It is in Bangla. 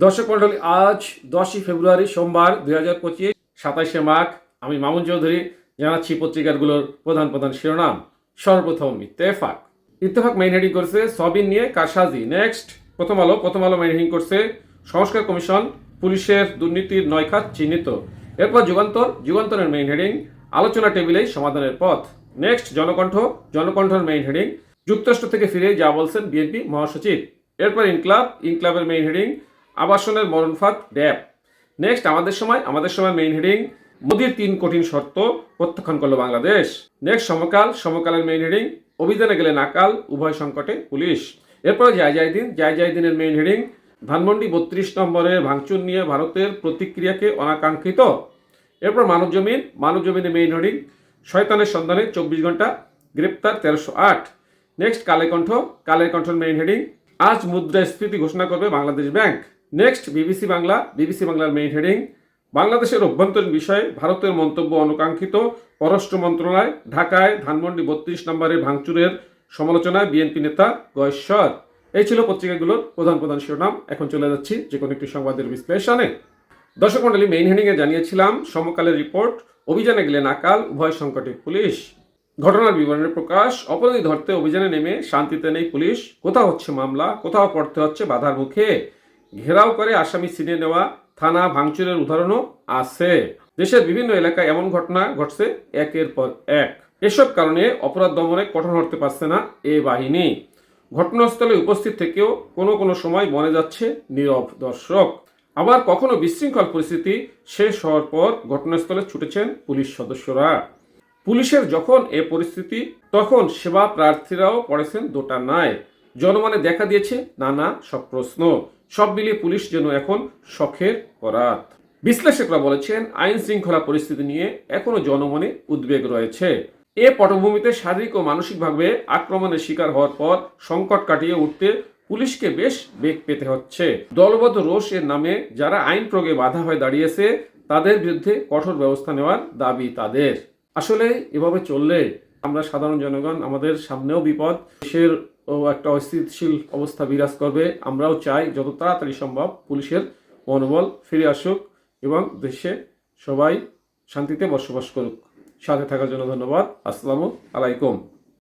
দর্শক মন্ডলী, আজ 10ই ফেব্রুয়ারি সোমবার 2025, 27শে মাঘ। আমি মামুন চৌধুরী জানাচ্ছি পত্রিকাগুলোর প্রধান প্রধান শিরোনাম। সর্বপ্রথম ইত্তেফাক। ইত্তেফাক মেইন হেডিং করছে সবিন নিয়ে কারসাজি। নেক্সট প্রথম আলো মেইন হেডিং করছে সংস্কার কমিশন, পুলিশের দুর্নীতির 9 খাত চিহ্নিত। এরপর যুগান্তরের মেইন হেডিং আলোচনা টেবিলেই সমাধানের পথ। নেক্সট জনকণ্ঠর মেইন হেডিং যুক্তরাষ্ট্র থেকে ফিরে যা বলছেন বিএনপি মহাসচিব। এরপর ইনকলাবের মেইন হেডিং আবাসনের মরণফাঁদ ড্যাব। নেক্সট আমাদের সময় মেইন হেডিং মোদির 3 কঠিন শর্ত প্রত্যাখ্যান করলো বাংলাদেশ। নেক্সট সমকালের মেইন হেডিং অভিযানে গেলে নাকাল, উভয় সংকটে পুলিশ। এরপর জায়দিনের মেইন হেডিং ধানমন্ডি 32 নম্বরের ভাঙচুর নিয়ে ভারতের প্রতিক্রিয়াকে অনাকাঙ্ক্ষিত। এরপর মানবজমিনের মেইন হেডিং শয়তানের সন্ধানে 24 ঘন্টা, গ্রেপ্তার 1308। নেক্সট কালের কণ্ঠের মেইন হেডিং আজ মুদ্রাস্ফীতি ঘোষণা করবে বাংলাদেশ ব্যাংক। নেক্সট বিবিসি বাংলার মেইন হেডিং বাংলাদেশের অভ্যন্তরীণ বিষয়ে ভারতের মন্তব্য অনুকাঙ্ক্ষিত, পররাষ্ট্র মন্ত্রণালয় ঢাকায় ধানমন্ডি 32 নম্বরের ভাঙচুরের সমালোচনায় বিএনপি নেতা গয়েশ্বর। এই ছিল পত্রিকাগুলোর প্রধান প্রধান শিরোনাম। এখন চলে যাচ্ছি যে কোনো একটি সংবাদের বিশ্লেষণে। দর্শক মন্ডলী, মেইন হেডিংয়ে জানিয়েছিলাম সমকালের রিপোর্ট অভিযানে গেলে নাকাল, উভয় সংকটে পুলিশ। ঘটনার বিবরণের প্রকাশ, অপরাধী ধরতে অভিযানে নেমে শান্তিতে নেই পুলিশ। কোথাও হচ্ছে মামলা, কোথাও পড়তে হচ্ছে বাধার মুখে। ঘেরাও করে আসামি ছিনিয়ে নেওয়া, থানা ভাঙচুরের উদাহরণও আছে। দেশের বিভিন্ন এলাকায় এমন ঘটনা ঘটছে একের পর এক। এসব কারণে অপরাধ দমনে কঠোর হতে পারছে না এ বাহিনী। ঘটনাস্থলে উপস্থিত থেকেও কোনো সময় মনে যাচ্ছে নীরব দর্শক। আবার কখনো বিশৃঙ্খল পরিস্থিতি শেষ হওয়ার পর ঘটনাস্থলে ছুটেছেন পুলিশ সদস্যরা। পুলিশের যখন এ পরিস্থিতি, তখন সেবা প্রার্থীরাও পড়েছেন দোটানায়। জনমনে দেখা দিয়েছে নানা সব প্রশ্ন। সব মিলিয়ে পুলিশ যেন এখন শখের করাত। বিশ্লেষকরা বলেছেন আইন শৃঙ্খলা পরিস্থিতি নিয়ে এখনো জনমনে উদ্বেগ রয়েছে। এ পটভূমিতে শারীরিক ও মানসিকভাবে আক্রমণের শিকার হওয়ার পর সংকট কাটিয়ে উঠতে পুলিশকে বেশ বেগ পেতে হচ্ছে। দলবদ্ধ রোষ এর নামে যারা আইন প্রয়োগে বাধা হয়ে দাঁড়িয়েছে, তাদের বিরুদ্ধে কঠোর ব্যবস্থা নেওয়ার দাবি তাদের। আসলে এভাবে চললে আমরা সাধারণ জনগণ, আমাদের সামনেও বিপদ, দেশের একটা অস্থিতিশীল অবস্থা বিরাজ করবে। আমরাও চাই যত তাড়াতাড়ি সম্ভব পুলিশের মনোবল ফিরে আসুক এবং দেশে সবাই শান্তিতে বসবাস করুক। সাথে থাকার জন্য ধন্যবাদ। আসসালামু আলাইকুম।